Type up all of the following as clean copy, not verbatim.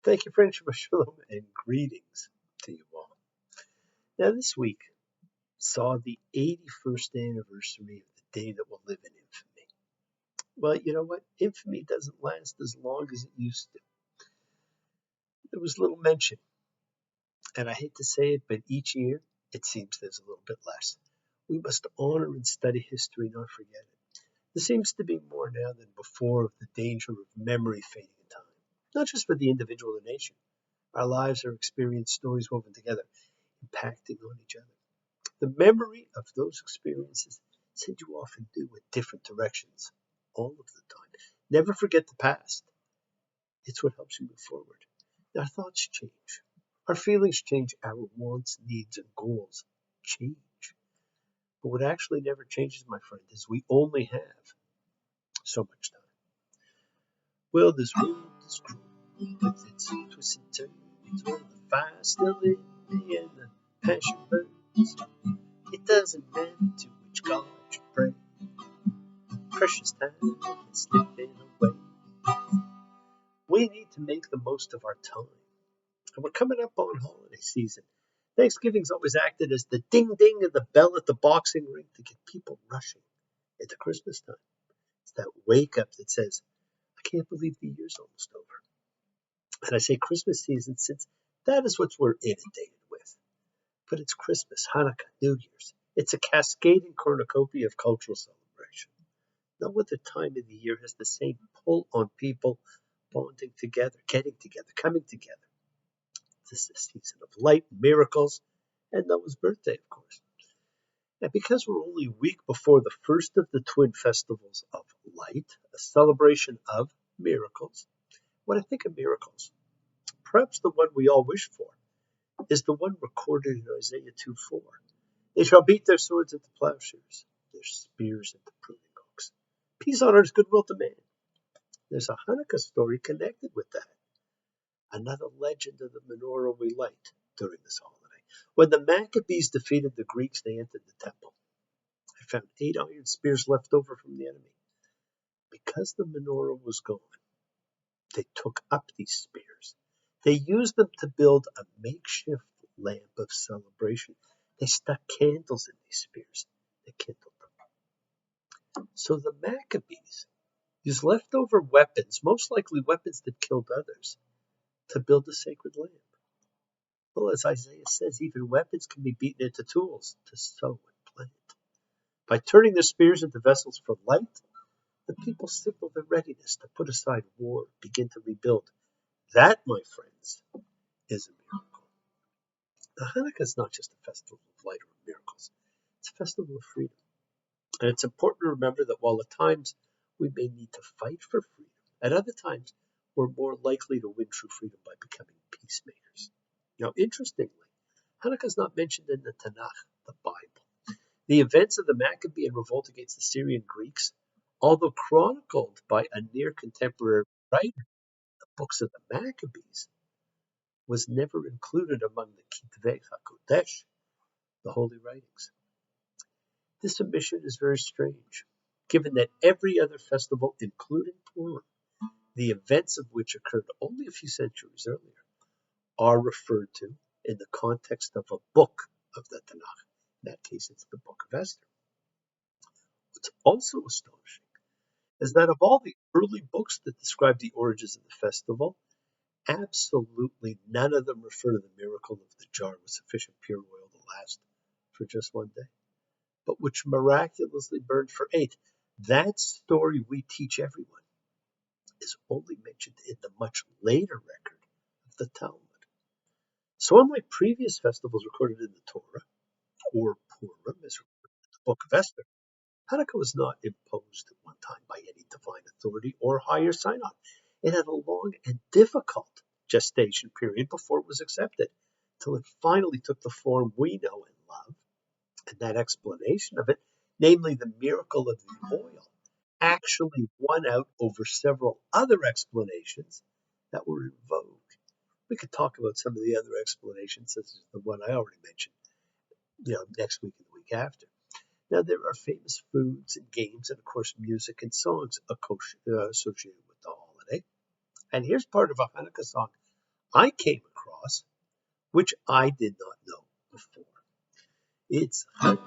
Thank you, friends, for shalom and greetings to you all. Now, this week saw the 81st anniversary of the day that will live in infamy. Well, you know what? Infamy doesn't last as long as it used to. There was little mention, and I hate to say it, but each year it seems there's a little bit less. We must honor and study history, not forget it. There seems to be more now than before of the danger of memory fading in time, not just for the individual or nation. Our lives are experienced stories woven together, impacting on each other. The memory of those experiences send you off in new and different directions all of the time. Never forget the past. It's what helps you move forward. Our thoughts change. Our feelings change. Our wants, needs, and goals change. But what actually never changes, my friend, is we only have so much time. Well, this world is cruel with its twists and turns, where the fire still in me and the passion burns. It doesn't matter to which God you pray. Precious time is slipping away. We need to make the most of our time. And we're coming up on holiday season. Thanksgiving's always acted as the ding-ding of the bell at the boxing ring to get people rushing into Christmas time. It's that wake-up that says, I can't believe the year's almost over. And I say Christmas season since that is what we're inundated with. But it's Christmas, Hanukkah, New Year's. It's a cascading cornucopia of cultural celebration. No other time of the year has the same pull on people bonding together, getting together, coming together. This is a season of light, miracles, and Noah's birthday, of course. And because we're only a week before the first of the twin festivals of light, a celebration of miracles, when I think of miracles, perhaps the one we all wish for is the one recorded in Isaiah 2:4. They shall beat their swords into plowshares, their spears into pruning hooks. Peace on earth, goodwill to man. There's a Hanukkah story connected with that. Another legend of the menorah we light during this holiday. When the Maccabees defeated the Greeks, they entered the temple. I found 8 iron spears left over from the enemy. Because the menorah was gone, they took up these spears. They used them to build a makeshift lamp of celebration. They stuck candles in these spears. They kindled them. So the Maccabees used leftover weapons, most likely weapons that killed others, to build a sacred lamp. Well, as Isaiah says, even weapons can be beaten into tools to sow and plant. By turning their spears into vessels for light, the people signal their readiness to put aside war, begin to rebuild. That, my friends, is a miracle. Now, Hanukkah is not just a festival of light or miracles. It's a festival of freedom. And it's important to remember that while at times we may need to fight for freedom, at other times we're more likely to win true freedom by becoming peacemakers. Now, interestingly, Hanukkah is not mentioned in the Tanakh, the Bible. The events of the Maccabean revolt against the Syrian Greeks, although chronicled by a near contemporary writer, the books of the Maccabees, was never included among the Kitvei HaKodesh, the holy writings. This omission is very strange, given that every other festival, including Purim, the events of which occurred only a few centuries earlier, are referred to in the context of a book of the Tanakh. In that case, it's the book of Esther. What's also astonishing is that of all the early books that describe the origins of the festival, absolutely none of them refer to the miracle of the jar with sufficient pure oil to last for just one day, but which miraculously burned for 8. That story we teach everyone is only mentioned in the much later record of the Talmud. So unlike previous festivals recorded in the Torah, or Purim as recorded in the book of Esther, Hanukkah was not imposed at one time by any divine authority or higher synod. It had a long and difficult gestation period before it was accepted, till it finally took the form we know and love. And that explanation of it, namely the miracle of the oil, actually won out over several other explanations that were in vogue. We could talk about some of the other explanations, such as the one I already mentioned, next week and the week after. Now, there are famous foods and games and, of course, music and songs associated with the holiday. And here's part of a Hanukkah song I came across, which I did not know before. It's Hanukkah,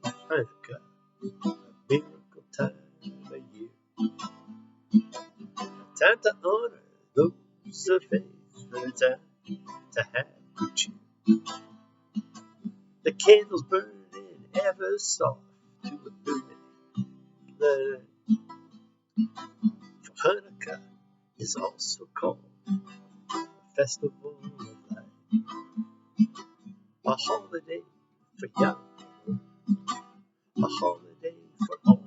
Hanukkah, a miracle time of year. Time to honor those of faith, and a time to have good cheer. The candles burning ever soft to illuminate the night. For Hanukkah is also called a festival of light, a holiday for young, a holiday for all,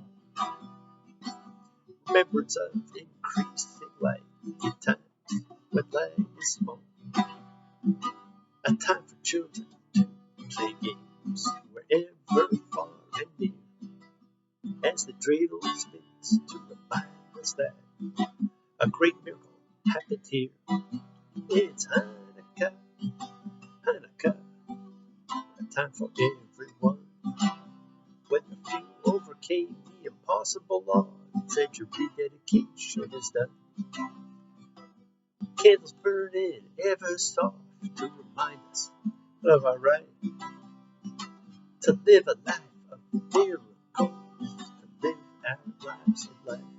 remembrance of increasing light in times when light is small, a time for children to play games wherever far and near, as the dreidel spins to remind us that a great miracle happened here. It's Hanukkah, Hanukkah, a time for everyone. When the few overcame the impossible odds and your rededication is done, candles burning ever soft to remind us of our right to live a life of miracles, to live our lives of life.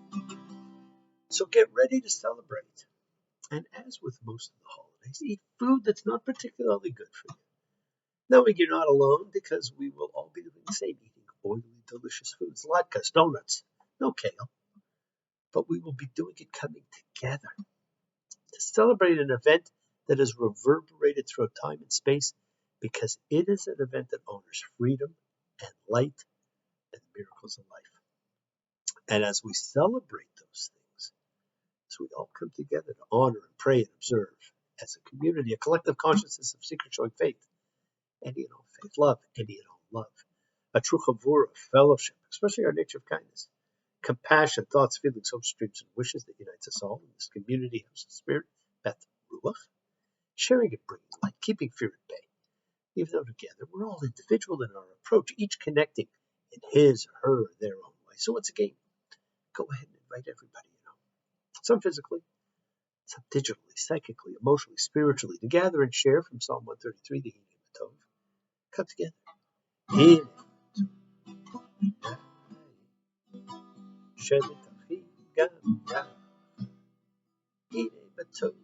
So get ready to celebrate. And as with most of the holidays, eat food that's not particularly good for you. Knowing you're not alone, because we will all be doing the same, eating oily, delicious foods, latkes, donuts, no kale. But we will be doing it coming together to celebrate an event that is reverberated throughout time and space, because it is an event that honors freedom and light and the miracles of life. And as we celebrate those things, as we all come together to honor and pray and observe as a community, a collective consciousness of secret showing faith, any and all faith, love, any and all love, a true chavura, fellowship, especially our nature of kindness, compassion, thoughts, feelings, hopes, dreams, and wishes that unites us all in this community house of spirit, Beth Ruach, sharing and bringing light, keeping fear at bay. Even though together we're all individual in our approach, each connecting in his or her or their own way. So once again, go ahead and invite everybody you know, some physically, some digitally, psychically, emotionally, spiritually, to gather and share from Psalm 133, the Healing of the Tov. Come together. Healing. Shelitachim gam yah. Hine batov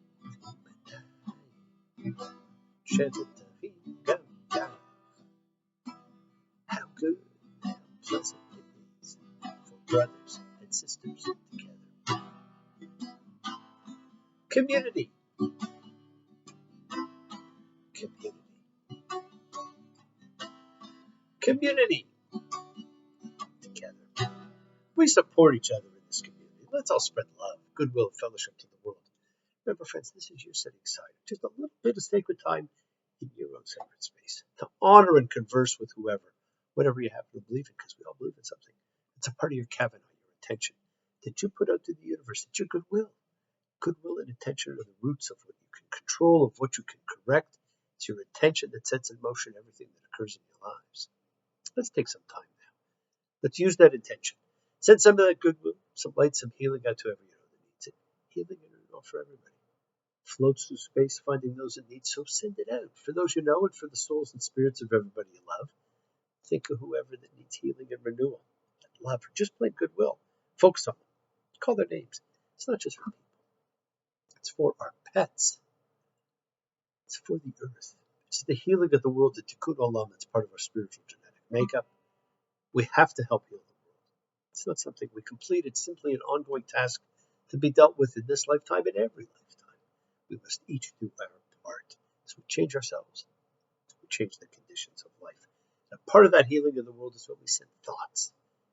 u'medai. Shelitachim gam yah. How good and pleasant it is for brothers and sisters together. Community. Community. Community. Together. We support each other in this community. Let's all spread love, goodwill, and fellowship to the world. Remember, friends, this is your setting aside just a little bit of sacred time in your own sacred space to honor and converse with whoever, whatever you happen to believe in, because we all believe in something. It's a part of your Kavanaugh, your intention that you put out to the universe. It's your goodwill. Goodwill and intention are the roots of what you can control, of what you can correct. It's your intention that sets in motion everything that occurs in your lives. Let's take some time now. Let's use that intention. Send some of that goodwill, some light, some healing out to everyone that needs it. Healing and renewal for everybody. Floats through space, finding those in need. So send it out for those you know and for the souls and spirits of everybody you love. Think of whoever that needs healing and renewal, and love, or just plain goodwill. Focus on them. Call their names. It's not just for people. It's for our pets. It's for the earth. It's the healing of the world, the tikkun olam. That's part of our spiritual genetic makeup. We have to help heal the world. It's not something we complete. It's simply an ongoing task to be dealt with in this lifetime and every lifetime. We must each do our part. So we change ourselves. We change the conditions of life. And part of that healing of the world is when we send thoughts,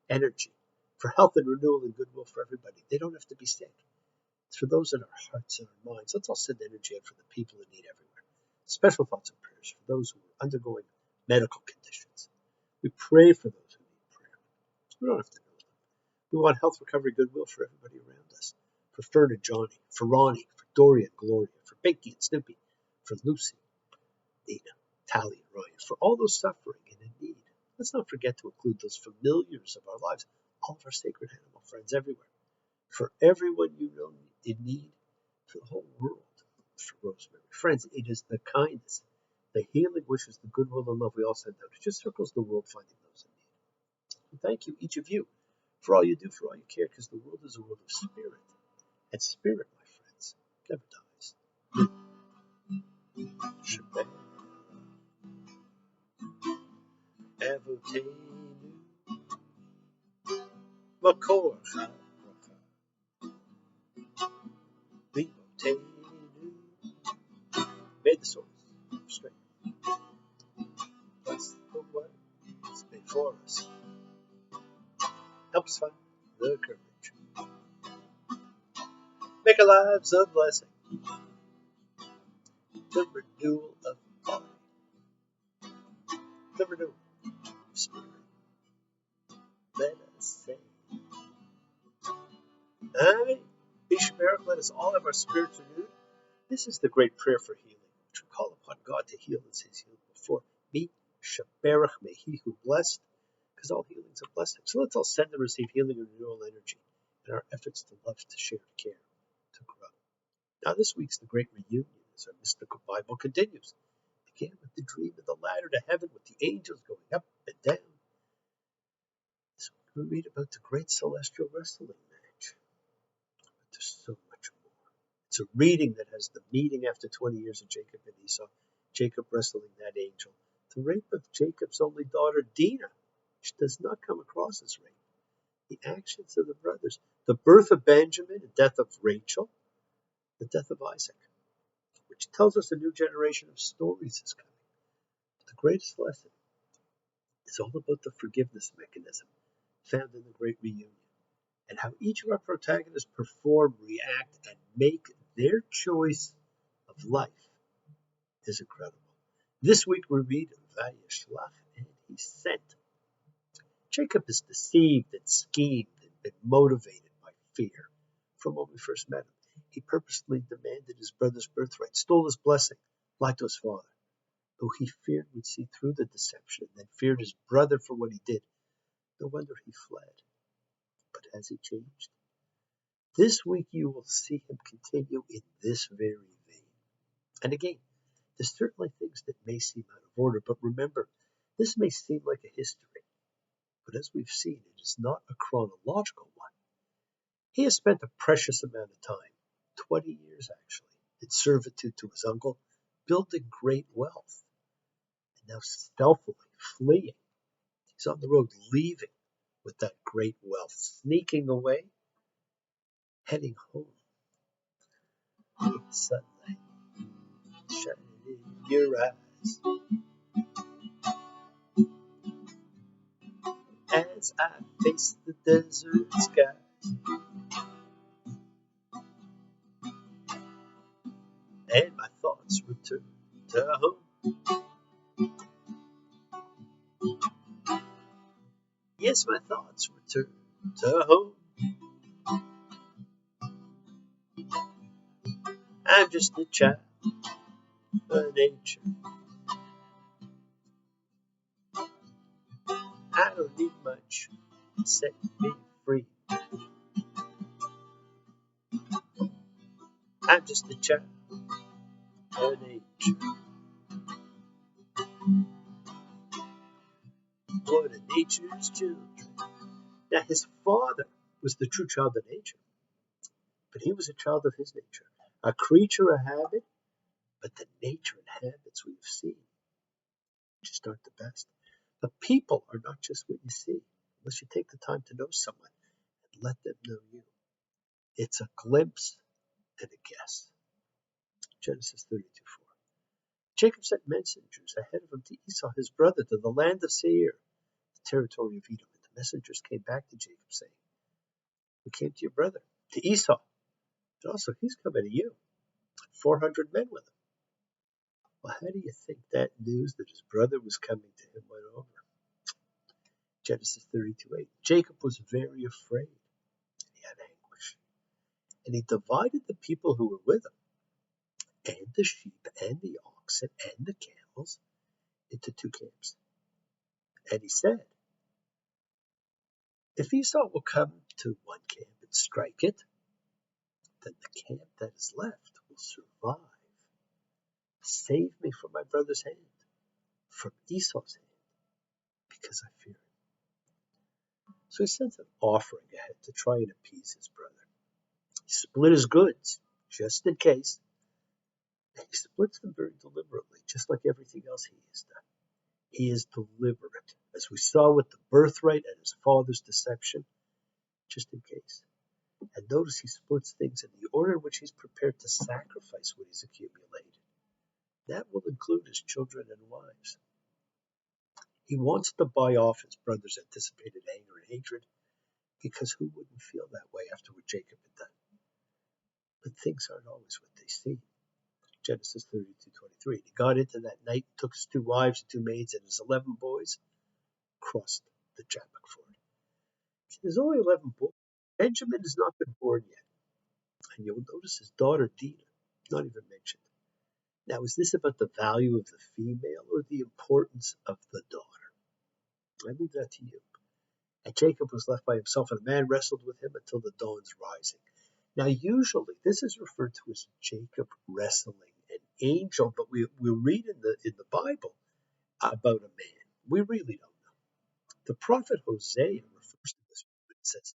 energy, for health and renewal and goodwill for everybody. They don't have to be sick. It's for those in our hearts and our minds. Let's all send energy out for the people in need everywhere. Special thoughts and prayers for those who are undergoing medical conditions. We pray for those who need prayer. We don't have to know them. We want health, recovery, goodwill for everybody around us. For Fern and Johnny, for Ronnie, for Dory and Gloria, for Pinky and Snoopy, for Lucy, Nina, Tally and Ryan, for all those suffering and in need. Let's not forget to include those familiars of our lives, all of our sacred animal friends everywhere. For everyone you know in need, for the whole world. Mr. Rosemary. Friends, it is the kindness, the healing wishes, the goodwill and love we all send out. It just circles the world finding those in need. And thank you, each of you, for all you do, for all you care, because the world is a world of spirit. And spirit, my friends, never dies. Shabbat. Avotenu. Makor. Vivotenu. May the source of strength bless the way before us. Help us find the courage. Make our lives a blessing. The renewal of body. The renewal of spirit. Let us say, Amen. Ishmael, let us all have our spirits renewed. This is the great prayer for healing, which we call upon God to heal as He's healed before. Me, Shaberach, may He who blessed, because all healings are blessing. So let's all send and receive healing and renewal energy in our efforts to love, to share, to care, to grow. Now this week's the great reunion as our mystical Bible continues. It began with the dream of the ladder to heaven with the angels going up and down. So we read about the great celestial wrestling match. But there's so much more. It's a reading that has the meeting after 20 years of Jacob and Esau, Jacob wrestling that angel, the rape of Jacob's only daughter Dinah, which does not come across as rape, the actions of the brothers, the birth of Benjamin, the death of Rachel, the death of Isaac, which tells us a new generation of stories is coming. But the greatest lesson is all about the forgiveness mechanism found in the great reunion, and how each of our protagonists perform, react, and make their choice of life is incredible. This week we read Vayishlach, and he sent. Jacob is deceived and schemed and been motivated by fear from when we first met him. He purposely demanded his brother's birthright, stole his blessing, lied to his father, who he feared would see through the deception, and then feared his brother for what he did. No wonder he fled. But has he changed? This week you will see him continue in this very vein. And again, there's certainly things that may seem out of order, but remember, this may seem like a history. But as we've seen, it is not a chronological one. He has spent a precious amount of time, 20 years actually, in servitude to his uncle, building great wealth, and now stealthily fleeing. He's on the road leaving with that great wealth, sneaking away, heading home. With the sunlight shining in your eyes, as I face the desert skies, and my thoughts return to home. Yes, my thoughts return to home. I'm just a child of nature. I don't need much. Set me free. I'm just a child of nature. One of nature's children. Now, his father was the true child of nature, but he was a child of his nature, a creature of habit, but the nature and habits we've seen just aren't the best. But people are not just what you see, unless you take the time to know someone and let them know you. It's a glimpse and a guess. Genesis 32:4. Jacob sent messengers ahead of him to Esau, his brother, to the land of Seir, the territory of Edom. And the messengers came back to Jacob, saying, we came to your brother, to Esau, and also he's coming to you, 400 men with him. Well, how do you think that news that his brother was coming to him went over? Genesis 32:8. Jacob was very afraid, and he had anguish. And he divided the people who were with him, and the sheep, and the oxen, and the camels, into two camps. And he said, if Esau will come to one camp and strike it, then the camp that is left will survive. Save me from my brother's hand, from Esau's hand, because I fear him. So he sends an offering ahead to try and appease his brother. He split his goods, just in case. And he splits them very deliberately, just like everything else he has done. He is deliberate, as we saw with the birthright and his father's deception, just in case. And notice he splits things in the order in which he's prepared to sacrifice what he's accumulated. That will include his children and wives. He wants to buy off his brother's anticipated anger and hatred, because who wouldn't feel that way after what Jacob had done? But things aren't always what they seem. Genesis 32:23. He got into that night, took his 2 wives and 2 maids and his 11 boys, crossed the Jabbok ford. There's only 11 boys. Benjamin has not been born yet. And you'll notice his daughter Dinah, not even mentioned. Now, is this about the value of the female or the importance of the daughter? I leave that to you. And Jacob was left by himself, and a man wrestled with him until the dawn's rising. Now, usually, this is referred to as Jacob wrestling an angel, but we read in the Bible about a man. We really don't know. The prophet Hosea refers to this when it says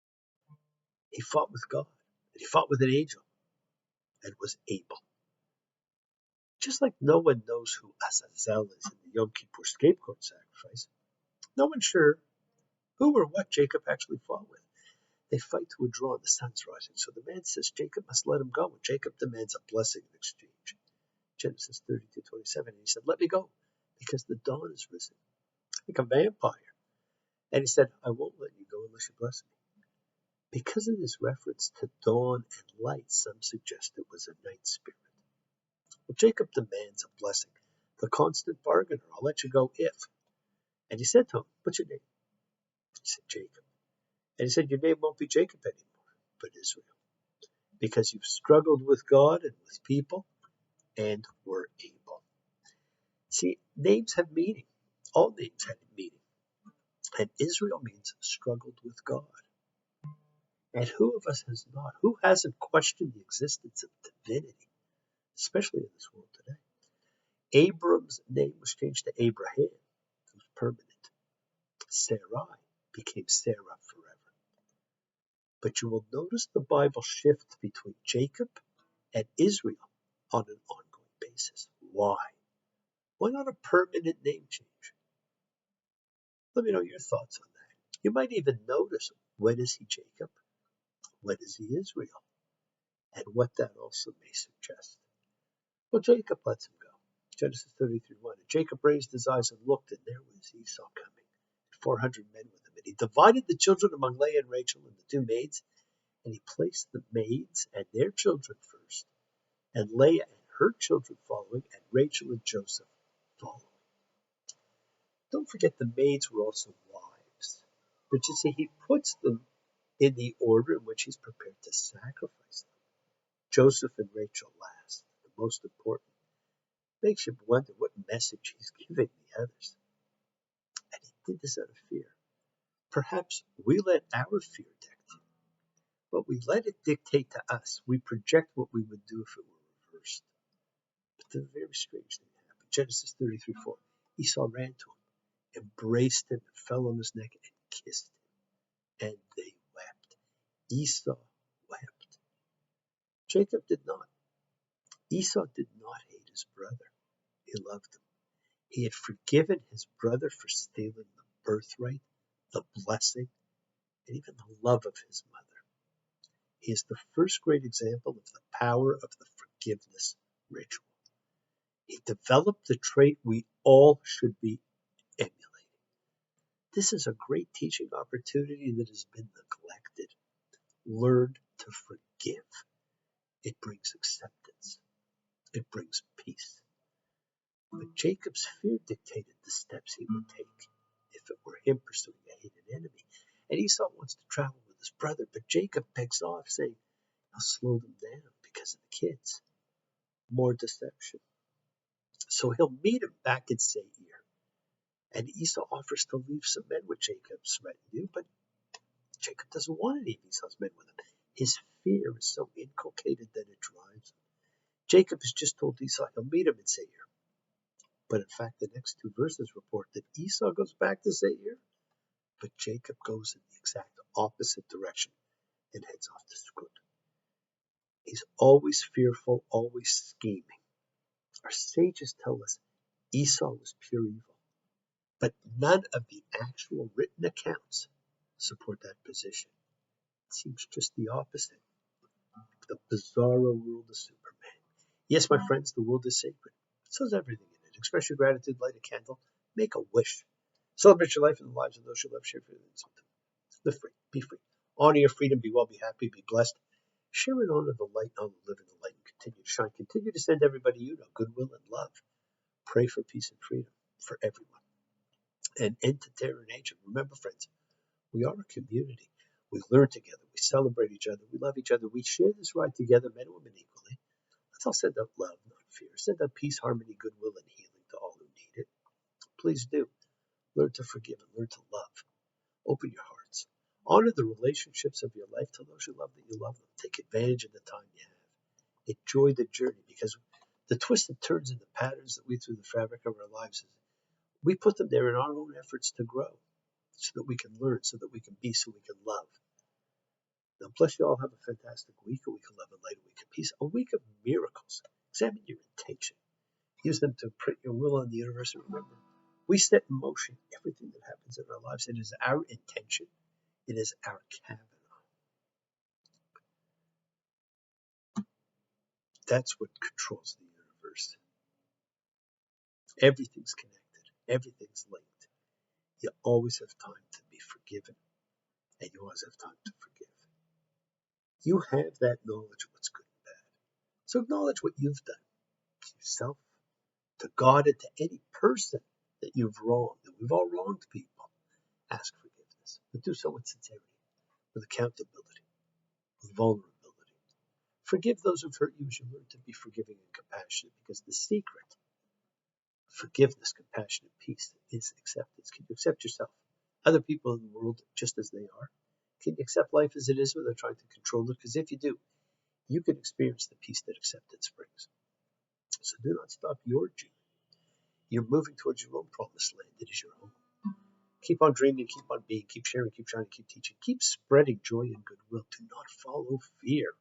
he fought with God, and he fought with an angel, and was able. Just like no one knows who Azazel is in the Yom Kippur scapegoat sacrifice, no one's sure who or what Jacob actually fought with. They fight to a draw and the sun's rising. So the man says Jacob must let him go. And Jacob demands a blessing in exchange. Genesis 32:27. And he said, let me go, because the dawn is risen, like a vampire. And he said, I won't let you go unless you bless me. Because of this reference to dawn and light, some suggest it was a night spirit. Well, Jacob demands a blessing, the constant bargainer. I'll let you go if. And he said to him, what's your name? He said, Jacob. And he said, your name won't be Jacob anymore, but Israel, because you've struggled with God and with people and were able. See, names have meaning. All names have meaning. And Israel means struggled with God. And who of us has not? Who hasn't questioned the existence of divinity, especially in this world today? Abram's name was changed to Abraham. It was permanent. Sarai became Sarah forever. But you will notice the Bible shifts between Jacob and Israel on an ongoing basis. Why? Why not a permanent name change? Let me know your thoughts on that. You might even notice, when is he Jacob? When is he Israel? And what that also may suggest. Well, Jacob lets him go. Genesis 33:1. And Jacob raised his eyes and looked, and there was Esau coming, 400 men with him. And he divided the children among Leah and Rachel and the 2 maids, and he placed the maids and their children first, and Leah and her children following, and Rachel and Joseph following. Don't forget the maids were also wives. But you see, he puts them in the order in which he's prepared to sacrifice them. Joseph and Rachel last, the most important. Makes you wonder what message he's giving the others. And he did this out of fear. Perhaps we let our fear dictate, but we let it dictate to us. We project what we would do if it were reversed. But the very strange thing happened. Genesis 33:4. Esau ran to him, embraced him, and fell on his neck and kissed him. And they wept. Esau wept. Jacob did not. Esau did not hate his brother. He loved him. He had forgiven his brother for stealing the birthright, the blessing, and even the love of his mother. He is the first great example of the power of the forgiveness ritual. He developed the trait we all should be emulating. This is a great teaching opportunity that has been neglected. Learn to forgive. It brings acceptance. It brings peace. But Jacob's fear dictated the steps he would take if it were him pursuing a hated enemy. And Esau wants to travel with his brother, but Jacob begs off, saying he'll slow them down because of the kids. More deception. So he'll meet him back in Seir. And Esau offers to leave some men with Jacob's retinue, but Jacob doesn't want any of Esau's men with him. His fear is so inculcated that it drives him. Jacob has just told Esau he'll meet him in Seir. But in fact, the next two verses report that Esau goes back to Seir, but Jacob goes in the exact opposite direction and heads off to Skut. He's always fearful, always scheming. Our sages tell us Esau was pure evil, but none of the actual written accounts support that position. It seems just the opposite. The bizarro world of Superman. Yes, my friends, the world is sacred. So is everything in it. Express your gratitude, light a candle, make a wish. Celebrate your life and the lives of those you love. Share feelings with them. Live free, be free. Honor your freedom, be well, be happy, be blessed. Share and honor the light, honor live in the light, and continue to shine. Continue to send everybody you know goodwill and love. Pray for peace and freedom for everyone. And end to terror and hatred. Remember, friends, we are a community. We learn together. We celebrate each other. We love each other. We share this ride together, men and women equally. Let's all send out love, not fear. Send out peace, harmony, goodwill, and healing to all who need it. Please do. Learn to forgive and learn to love. Open your hearts. Honor the relationships of your life. Tell those you love that you love them. Take advantage of the time you have. Enjoy the journey, because the twists and turns and the patterns that weave through the fabric of our lives, we put them there in our own efforts to grow, so that we can learn, so that we can be, so we can love. Now, bless you all. Have a fantastic week, a week of love and light, a week of peace, a week of miracles. Examine your intention. Use them to print your will on the universe. And remember, we set in motion everything that happens in our lives. It is our intention. It is our Kavanaugh. That's what controls the universe. Everything's connected. Everything's linked. You always have time to be forgiven, and you always have time to forgive. You have that knowledge of what's good and bad. So acknowledge what you've done to yourself, to God, and to any person that you've wronged. And we've all wronged people. Ask forgiveness, but do so with sincerity, with accountability, with vulnerability. Forgive those who've hurt you as you learn to be forgiving and compassionate, because the secret of forgiveness, compassion, and peace is acceptance. Can you accept yourself, other people in the world just as they are? Can you accept life as it is without trying to control it? Because if you do, you can experience the peace that acceptance brings. So do not stop your journey. You're moving towards your own promised land. It is your home. Keep on dreaming, keep on being, keep sharing, keep shining, keep teaching, keep spreading joy and goodwill. Do not follow fear.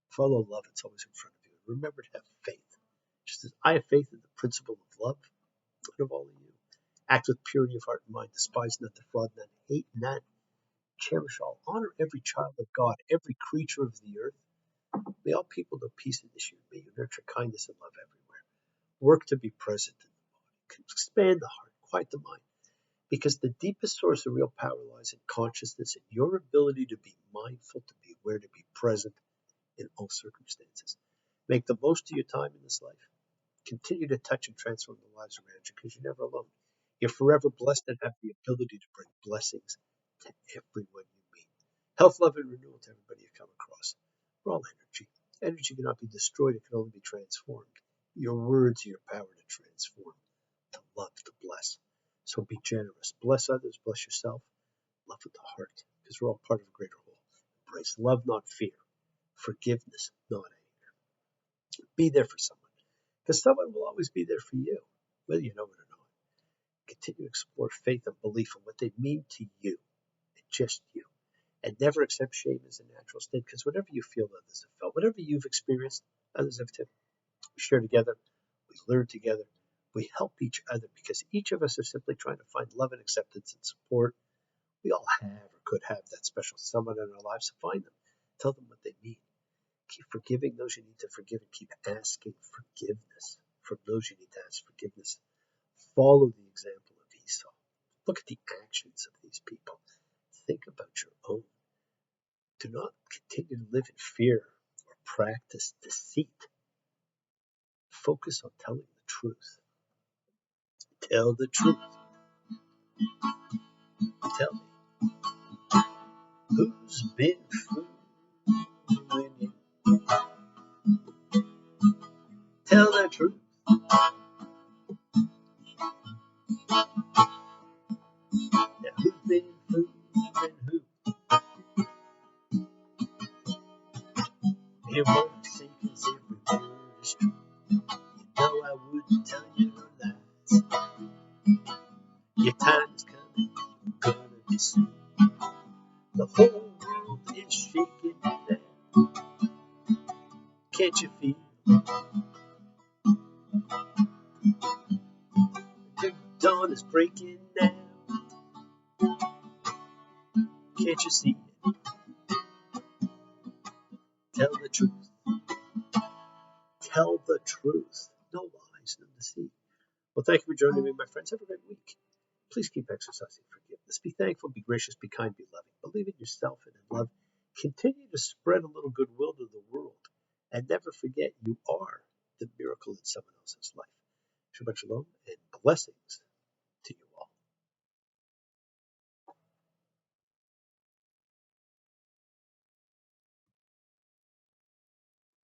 Follow love. It's always in front of you. And remember to have faith. Just as I have faith in the principle of love, and of all of you. Act with purity of heart and mind. Despise not, defraud none, hate none. Cherish all. Honor every child of God, every creature of the earth. May all people know peace in this year. May you nurture kindness and love everywhere. Work to be present in the body. Expand the heart. Quiet the mind. Because the deepest source of real power lies in consciousness and your ability to be mindful, to be aware, to be present in all circumstances. Make the most of your time in this life. Continue to touch and transform the lives around you, because you're never alone. You're forever blessed and have the ability to bring blessings to everyone you meet. Health, love, and renewal to everybody you come across. We're all energy. Energy cannot be destroyed. It can only be transformed. Your words are your power to transform, to love, to bless. So be generous. Bless others. Bless yourself. Love with the heart, because we're all part of a greater whole. Embrace love, not fear. Forgiveness, not anger. Be there for someone, because someone will always be there for you, whether you know it or not. Continue to explore faith and belief and what they mean to you, and just you. And never accept shame as a natural state, because whatever you feel, others have felt. Whatever you've experienced, others have too. We share together. We learn together. We help each other, because each of us are simply trying to find love and acceptance and support. We all have or could have that special someone in our lives. So find them. Tell them what they mean. Keep forgiving those you need to forgive, and keep asking forgiveness from those you need to ask forgiveness. Follow the example of Esau. Look at the actions of these people. Think about your own. Do not continue to live in fear or practice deceit. Focus on telling the truth. Tell the truth. Tell me, who's been fooling you? Tell the truth. Now, who's been fooling who? It won't sink as every word is Can't you feel the dawn is breaking now? Can't you see it? Tell the truth. Tell the truth. No lies, no deceit. Well, thank you for joining me, my friends. Have a great week. Please keep exercising forgiveness. Be thankful, be gracious, be kind, be loving. Believe in yourself and in love. Continue to spread a little goodwill to the world. And never forget you are the miracle in someone else's life. Shabbat shalom and blessings.